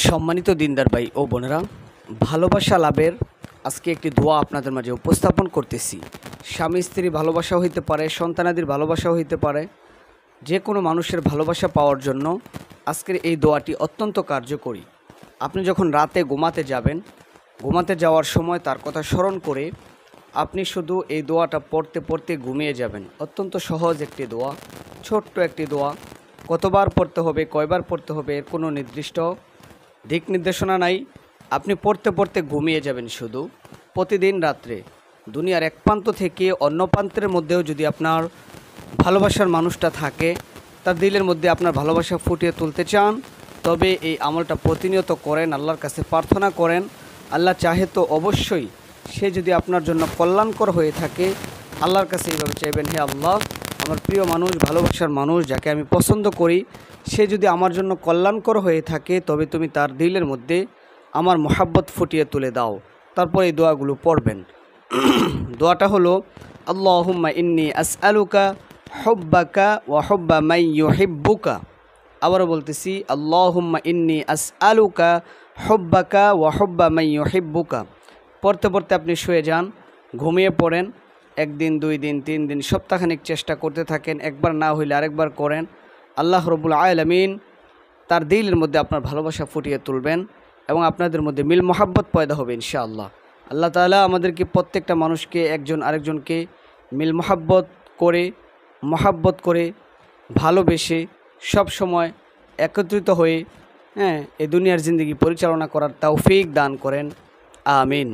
সম্মানিত দিনদার ভাই ও বোনেরা, ভালোবাসা লাভের আজকে একটি দোয়া আপনাদের মাঝে উপস্থাপন করতেছি। স্বামী স্ত্রী ভালোবাসাও হইতে পারে, সন্তানাদির ভালোবাসাও হইতে পারে। যে কোনো মানুষের ভালোবাসা পাওয়ার জন্য আজকের এই দোয়াটি অত্যন্ত কার্যকরী। আপনি যখন রাতে ঘুমাতে যাবেন, ঘুমাতে যাওয়ার সময় তার কথা স্মরণ করে আপনি শুধু এই দোয়াটা পড়তে পড়তে ঘুমিয়ে যাবেন। অত্যন্ত সহজ একটি দোয়া, ছোট্ট একটি দোয়া। কতবার পড়তে হবে, কয়বার পড়তে হবে এর কোনো নির্দিষ্ট দিক নির্দেশনা নাই। আপনি পড়তে পড়তে ঘুমিয়ে যাবেন। শুধু প্রতিদিন রাত্রে দুনিয়ার এক প্রান্ত থেকে অন্য প্রান্তের মধ্যেও যদি আপনার ভালোবাসার মানুষটা থাকে, তার দিলের মধ্যে আপনার ভালোবাসা ফুটিয়ে তুলতে চান, তবে এই আমলটা প্রতিনিয়ত করেন, আল্লাহর কাছে প্রার্থনা করেন। আল্লাহ চাহে তো অবশ্যই সে যদি আপনার জন্য কল্যাণকর হয়ে থাকে, আল্লাহর কাছে এইভাবে চাইবেন, হে আল্লাহ, আমার প্রিয় মানুষ, ভালোবাসার মানুষ যাকে আমি পছন্দ করি, সে যদি আমার জন্য কল্যাণকর হয়ে থাকে, তবে তুমি তার দিলের মধ্যে আমার মোহাব্বত ফুটিয়ে তুলে দাও। তারপর এই দোয়াগুলো পড়বেন। দোয়াটা হলো, আল্লাহুম্মা ইন্নী আসআলুকা হুব্বাকা ওয়া হুব্বা মান ইউহিব্বুকা। আবারও বলতেছি, আল্লাহুম্মা ইন্নী আসআলুকা হুব্বাকা ওয়া হুব্বা মান ইউহিব্বুকা। পড়তে পড়তে আপনি শুয়ে যান, ঘুমিয়ে পড়েন। একদিন, 2 দিন, 3 দিন, সপ্তাহখানিক চেষ্টা করতে থাকেন। একবার না হইলে আরেকবার করেন। আল্লাহ রব্বুল আলামিন তার দিলের মধ্যে আপনার ভালোবাসা ফুটিয়ে তুলবেন এবং আপনাদের মধ্যে মিল মোহাব্বত পয়দা হবে ইনশাআল্লাহ। আল্লাহ তাআলা আমাদেরকে প্রত্যেকটা মানুষকে একজন আরেকজনকে মিল মোহাব্বত করে ভালোবেসে সব সময় একত্রিত হয়ে এই দুনিয়ার জিন্দগি পরিচালনা করার তৌফিক দান করেন। আমিন।